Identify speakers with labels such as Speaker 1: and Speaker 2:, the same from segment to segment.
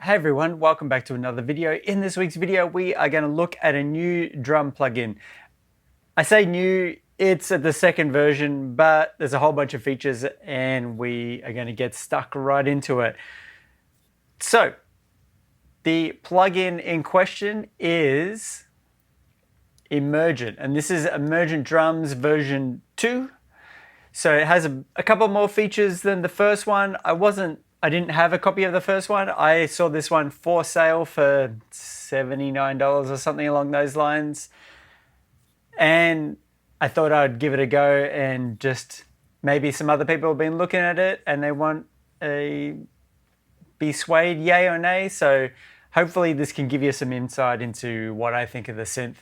Speaker 1: Hey everyone, welcome back to another video. In this week's video, we are going to look at a new drum plugin. I say new, it's the second version, but there's a whole bunch of features and we are going to get stuck right into it. So, the plugin in question is Emergent, and this is Emergent Drums version 2. So it has a couple more features than the first one. I didn't have a copy of the first one. I saw this one for sale for $79 or something along those lines. And I thought I'd give it a go, and just maybe some other people have been looking at it and they want a be swayed yay or nay. So hopefully this can give you some insight into what I think of the synth.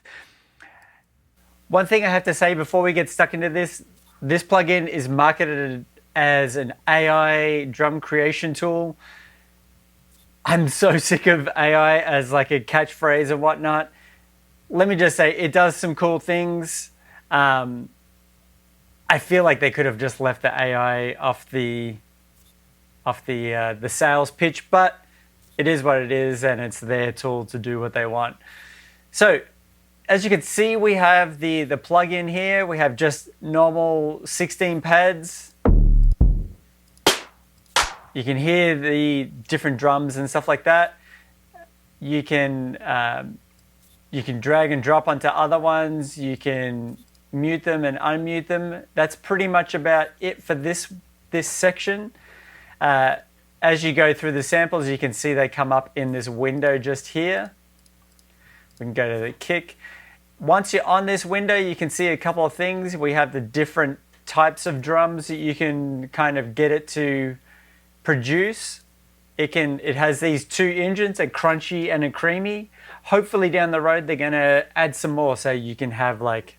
Speaker 1: One thing I have to say before we get stuck into this plugin is marketed as an AI drum creation tool. I'm so sick of AI as like a catchphrase and whatnot. Let me just say, it does some cool things. I feel like they could have just left the AI off the sales pitch, but it is what it is, and it's their tool to do what they want. So, as you can see, we have the plugin here. We have just normal 16 pads. You can hear the different drums and stuff like that. You can drag and drop onto other ones. You can mute them and unmute them. That's pretty much about it for this section. As you go through the samples, you can see they come up in this window just here. We can go to the kick. Once you're on this window, you can see a couple of things. We have the different types of drums that you can kind of get it to produce. It has these two engines, a crunchy and a creamy. Hopefully down the road they're going to add some more, so you can have like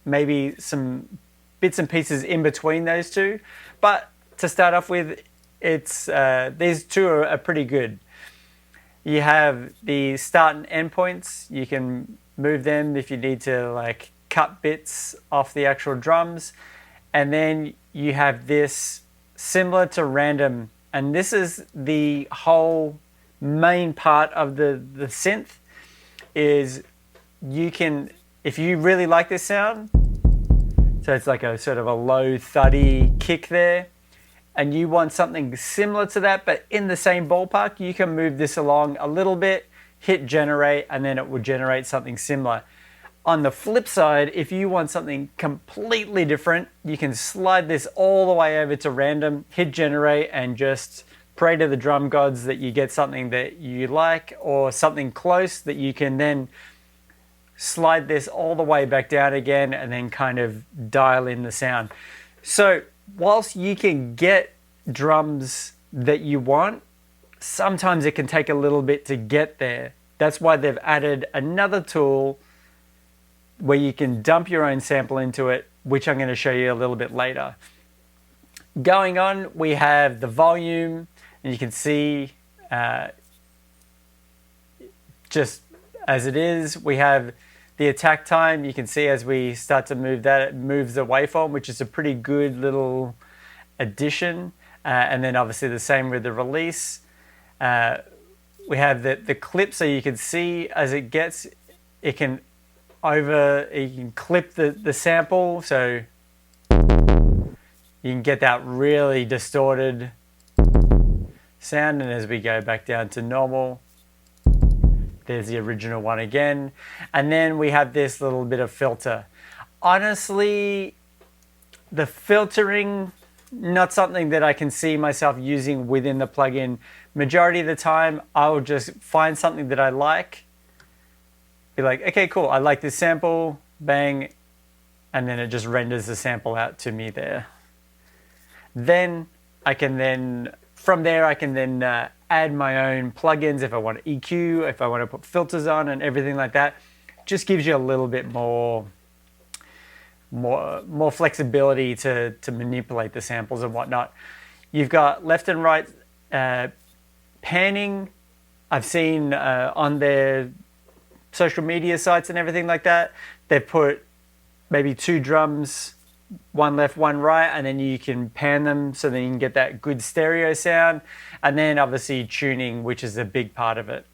Speaker 1: maybe some bits and pieces in between those two. But to start off with, it's these two are pretty good. You have the start and end points. You can move them if you need to like cut bits off the actual drums. And then you have this similar to random, and this is the whole main part of the synth. Is you can, if you really like this sound, so it's like a sort of a low thuddy kick there, and you want something similar to that but in the same ballpark, you can move this along a little bit, hit generate, and then it will generate something similar. On the flip side, if you want something completely different, you can slide this all the way over to random, hit generate, and just pray to the drum gods that you get something that you like or something close, that you can then slide this all the way back down again and then kind of dial in the sound. So whilst you can get drums that you want, sometimes it can take a little bit to get there. That's why they've added another tool where you can dump your own sample into it, which I'm going to show you a little bit later. Going on, we have the volume, and you can see just as it is. We have the attack time. You can see as we start to move that, it moves the waveform, which is a pretty good little addition. And then obviously the same with the release. We have the clip, so you can see as it gets, you can clip the sample, so you can get that really distorted sound. And as we go back down to normal, there's the original one again. And then we have this little bit of filter. Honestly, the filtering, not something that I can see myself using within the plugin. Majority of the time, I'll just find something that I like, be like, okay, cool, I like this sample, bang, and then it just renders the sample out to me there. Then from there I can add my own plugins if I want to EQ, if I want to put filters on and everything like that. Just gives you a little bit more flexibility to manipulate the samples and whatnot. You've got left and right panning. I've seen on their social media sites and everything like that, they've put maybe two drums one left, one right, and then you can pan them so then you can get that good stereo sound. And then obviously tuning, which is a big part of it.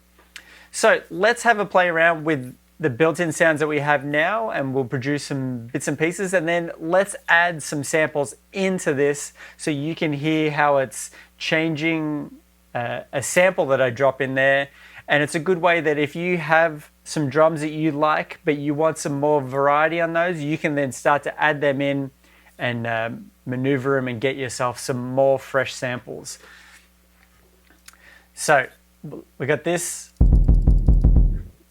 Speaker 1: So let's have a play around with the built-in sounds that we have now, and we'll produce some bits and pieces, and then let's add some samples into this so you can hear how it's changing a sample that I drop in there. And it's a good way that if you have some drums that you like but you want some more variety on those, you can then start to add them in and maneuver them and get yourself some more fresh samples. So we got this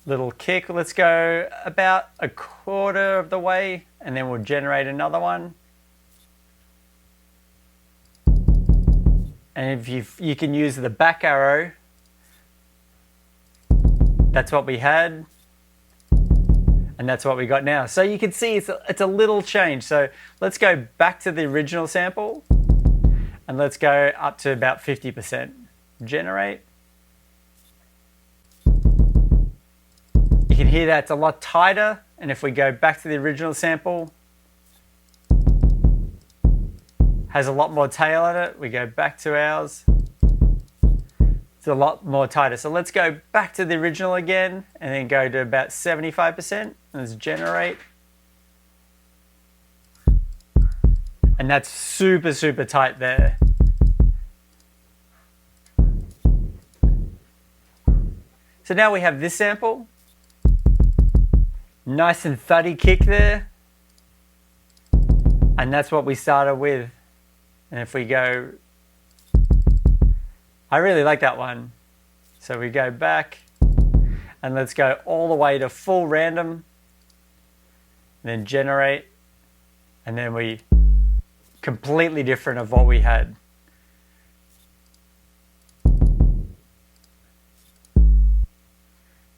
Speaker 1: little kick. Let's go about a quarter of the way and then we'll generate another one. And if you can use the back arrow, that's what we had. And that's what we got now. So you can see it's a little change. So let's go back to the original sample and let's go up to about 50%. Generate. You can hear that it's a lot tighter. And if we go back to the original sample, has a lot more tail on it. We go back to ours. It's a lot more tighter. So let's go back to the original again and then go to about 75%. Let's generate. And that's super, super tight there. So now we have this sample. Nice and thuddy kick there. And that's what we started with. And if we go, I really like that one. So we go back and let's go all the way to full random, and then generate, and then we completely different of what we had.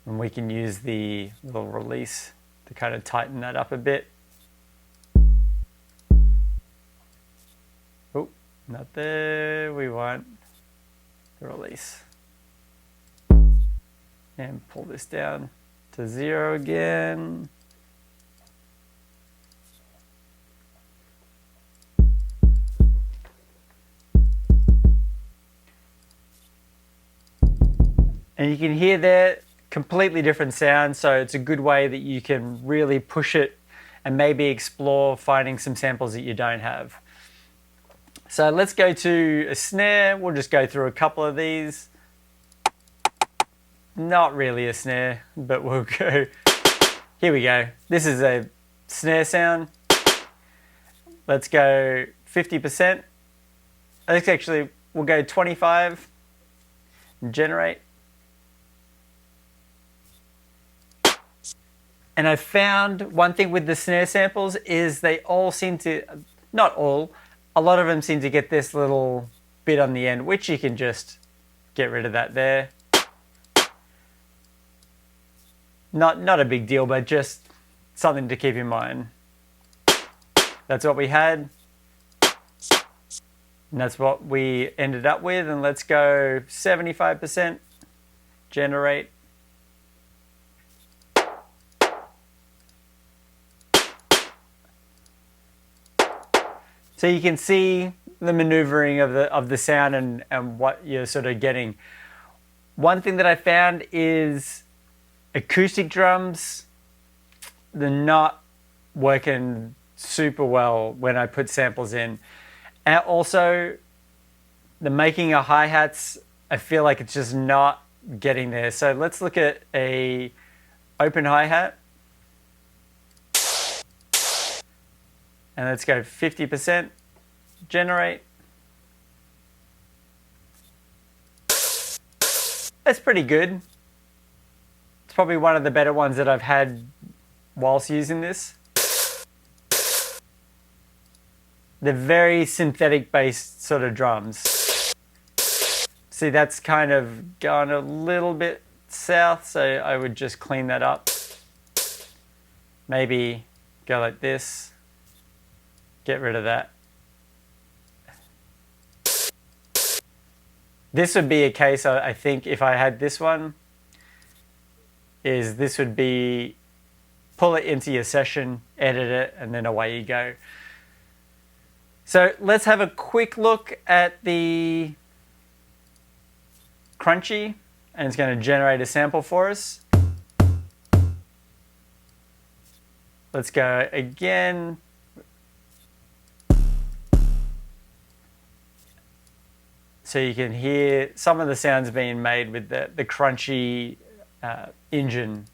Speaker 1: And we can use the little release to kind of tighten that up a bit. Oh, not there. We want the release. And pull this down to 0 again. And you can hear there completely different sound, so it's a good way that you can really push it and maybe explore finding some samples that you don't have. So let's go to a snare. We'll just go through a couple of these. Not really a snare, but we'll go. Here we go. This is a snare sound. Let's go 50%. Actually, we'll go 25 and generate. And I found one thing with the snare samples is they all seem to, not all, a lot of them seem to get this little bit on the end, which you can just get rid of that there. Not a big deal, but just something to keep in mind. That's what we had. And that's what we ended up with. And let's go 75%, generate. So you can see the maneuvering of the sound and what you're sort of getting. One thing that I found is acoustic drums, they're not working super well when I put samples in. And also, the making of hi-hats, I feel like it's just not getting there. So let's look at a open hi-hat. And let's go 50%, generate. That's pretty good. It's probably one of the better ones that I've had whilst using this. They're very synthetic based sort of drums. See, that's kind of gone a little bit south, so I would just clean that up. Maybe go like this. Get rid of that. This would be a case, I think, if I had this one, is this would be pull it into your session, edit it, and then away you go. So let's have a quick look at the crunchy, and it's going to generate a sample for us. Let's go again. So you can hear some of the sounds being made with the crunchy engine.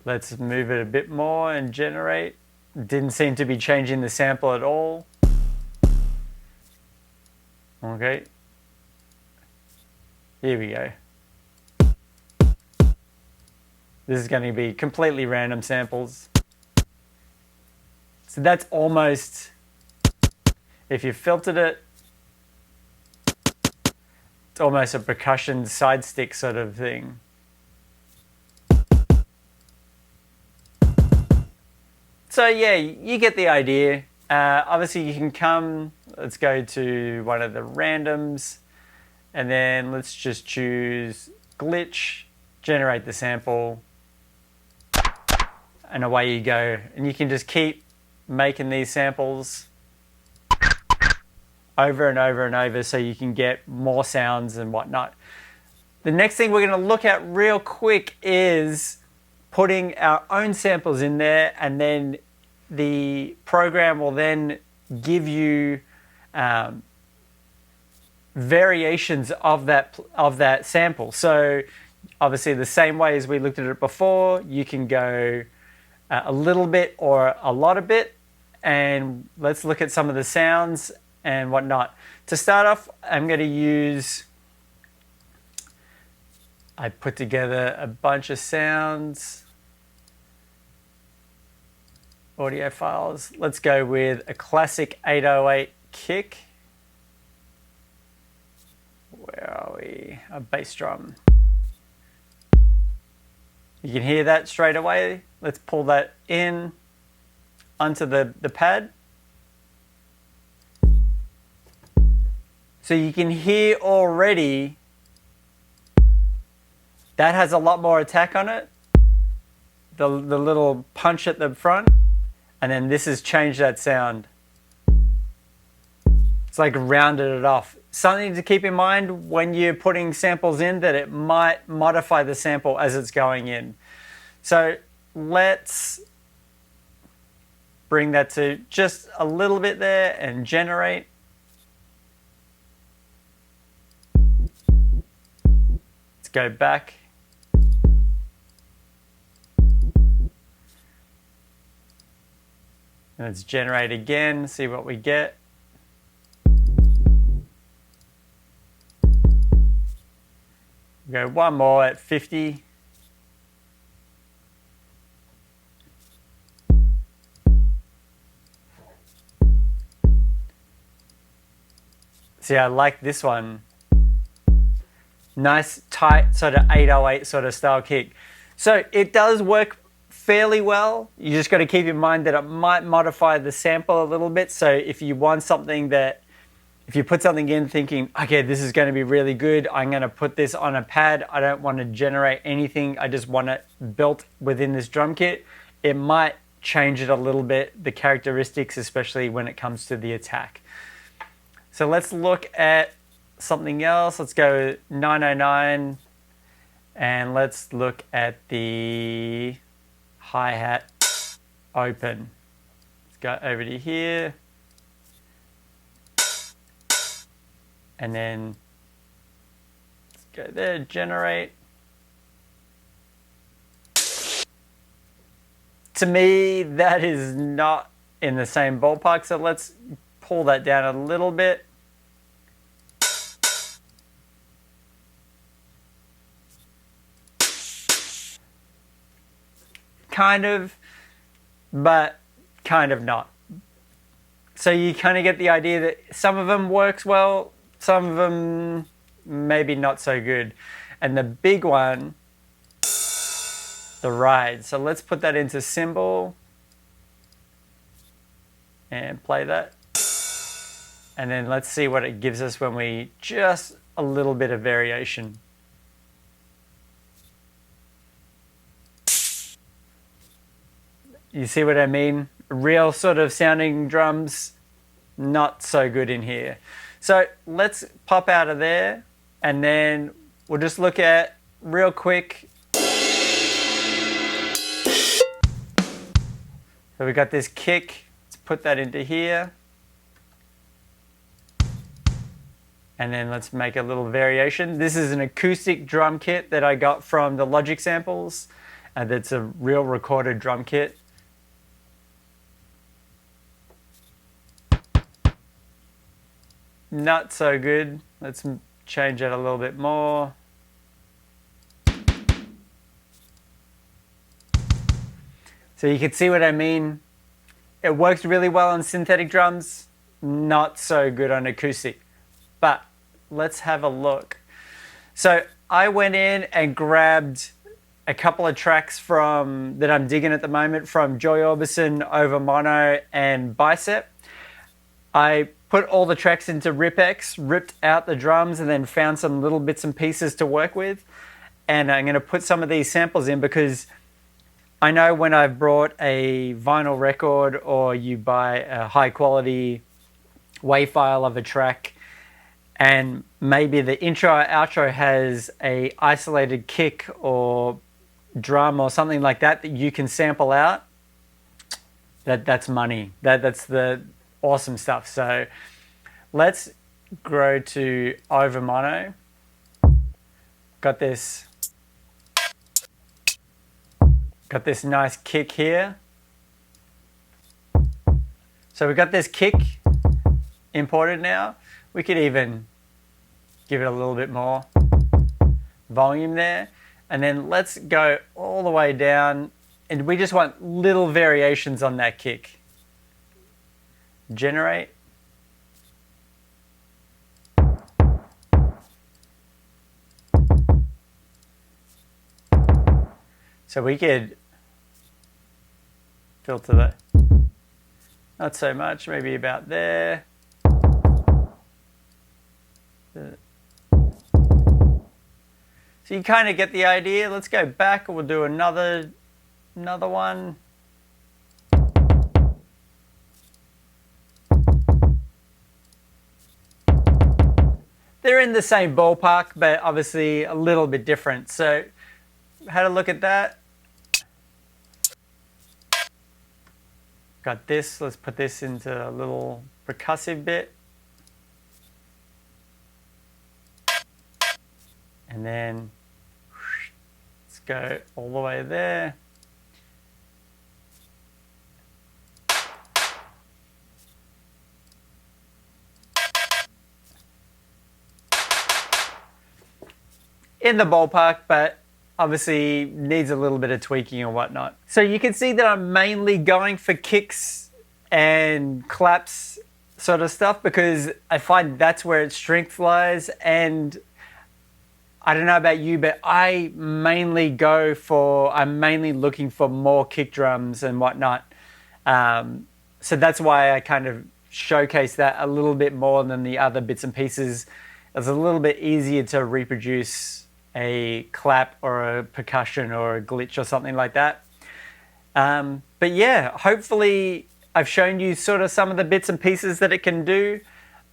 Speaker 1: Let's move it a bit more and generate. Didn't seem to be changing the sample at all. Okay. Here we go. This is going to be completely random samples. So that's almost, if you filtered it, it's almost a percussion side stick sort of thing. So yeah, you get the idea. Obviously you can come, let's go to one of the randoms, and then let's just choose glitch, generate the sample, and away you go. And you can just keep making these samples over and over and over so you can get more sounds and whatnot. The next thing we're going to look at real quick is putting our own samples in there, and then the program will then give you variations of that sample. So obviously the same way as we looked at it before, you can go a little bit or a lot of bit, and let's look at some of the sounds and whatnot. To start off, I'm going to use, I put together a bunch of sounds, audio files. Let's go with a classic 808 kick. Where are we? A bass drum. You can hear that straight away. Let's pull that in onto the pad. So you can hear already that has a lot more attack on it. The little punch at the front. And then this has changed that sound. It's like rounded it off. Something to keep in mind when you're putting samples in, that it might modify the sample as it's going in. So let's bring that to just a little bit there and generate. Let's go back. Let's generate again, see what we get. Go one more at 50. See, I like this one. Nice, tight, sort of 808 sort of style kick. So it does work fairly well. You just got to keep in mind that it might modify the sample a little bit. So if you want something that, if you put something in thinking, okay, this is going to be really good, I'm going to put this on a pad, I don't want to generate anything, I just want it built within this drum kit, it might change it a little bit, the characteristics, especially when it comes to the attack. So let's look at something else. Let's go 909, and let's look at the hi-hat open. Let's go over to here. And then let's go there, generate. To me, that is not in the same ballpark, so let's pull that down a little bit. Kind of, but kind of not. So you kind of get the idea that some of them works well, some of them maybe not so good. And the big one, the ride. So let's put that into cymbal and play that. And then let's see what it gives us when we just a little bit of variation. You see what I mean? Real sort of sounding drums, not so good in here. So let's pop out of there and then we'll just look at real quick. So we got this kick, let's put that into here. And then let's make a little variation. This is an acoustic drum kit that I got from the Logic Samples. And that's a real recorded drum kit. Not so good. Let's change it a little bit more. So you can see what I mean. It works really well on synthetic drums, not so good on acoustic. But let's have a look. So I went in and grabbed a couple of tracks from that I'm digging at the moment from Joy Orbison, Over Mono, and Bicep. I put all the tracks into RipX, ripped out the drums, and then found some little bits and pieces to work with. And I'm going to put some of these samples in because I know when I've brought a vinyl record or you buy a high quality WAV file of a track and maybe the intro or outro has a isolated kick or drum or something like that that you can sample out, that's money. That's the awesome stuff. So let's go to Over Mono. Got this nice kick here. So we've got this kick imported now. We could even give it a little bit more volume there. And then let's go all the way down and we just want little variations on that kick. Generate. So we could filter that. Not so much, maybe about there. So you kind of get the idea. Let's go back and we'll do another one. They're in the same ballpark, but obviously a little bit different. So had a look at that. Got this, let's put this into a little percussive bit. And then let's go all the way there. In the ballpark, but obviously needs a little bit of tweaking and whatnot. So you can see that I'm mainly going for kicks and claps sort of stuff because I find that's where its strength lies. And I don't know about you, but I'm mainly looking for more kick drums and whatnot. So that's why I kind of showcase that a little bit more than the other bits and pieces. It's a little bit easier to reproduce a clap or a percussion or a glitch or something like that. But yeah, hopefully I've shown you sort of some of the bits and pieces that it can do.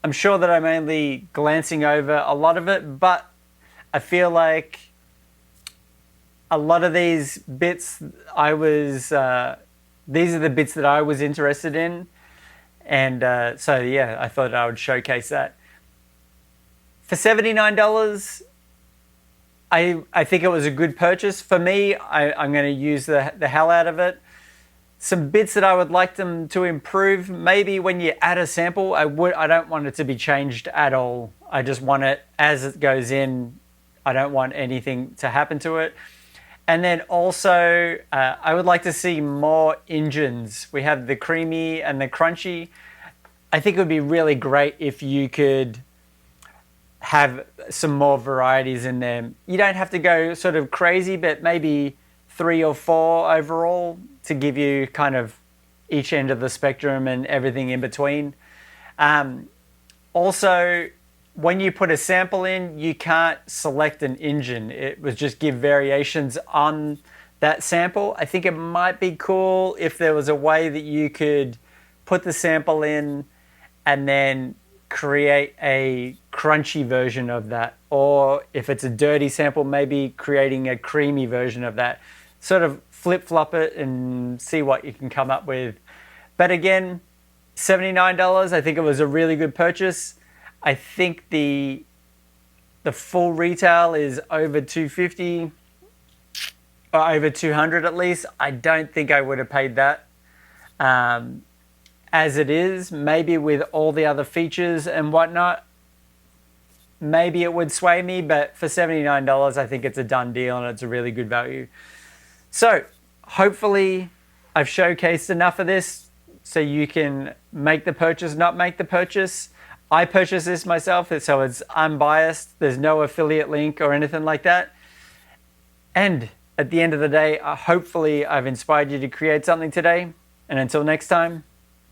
Speaker 1: I'm sure that I'm only glancing over a lot of it, but I feel like a lot of these bits these are the bits that I was interested in. And so yeah, I thought I would showcase that. For $79, I think it was a good purchase. For me, I'm going to use the hell out of it. Some bits that I would like them to improve, maybe when you add a sample, I don't want it to be changed at all. I just want it as it goes in. I don't want anything to happen to it. And then also, I would like to see more engines. We have the creamy and the crunchy. I think it would be really great if you could have some more varieties in there. You don't have to go sort of crazy, but maybe 3 or 4 overall to give you kind of each end of the spectrum and everything in between. Also, when you put a sample in, you can't select an engine. It would just give variations on that sample. I think it might be cool if there was a way that you could put the sample in and then create a crunchy version of that. Or if it's a dirty sample, maybe creating a creamy version of that. Sort of flip-flop it and see what you can come up with. But again, $79, I think it was a really good purchase. I think the full retail is over $250 or over $200 at least. I don't think I would have paid that. As it is, maybe with all the other features and whatnot, maybe it would sway me, but for $79, I think it's a done deal and it's a really good value. So hopefully I've showcased enough of this so you can make the purchase, not make the purchase. I purchased this myself, so it's unbiased. There's no affiliate link or anything like that. And at the end of the day, hopefully I've inspired you to create something today. And until next time,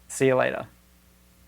Speaker 1: see you later.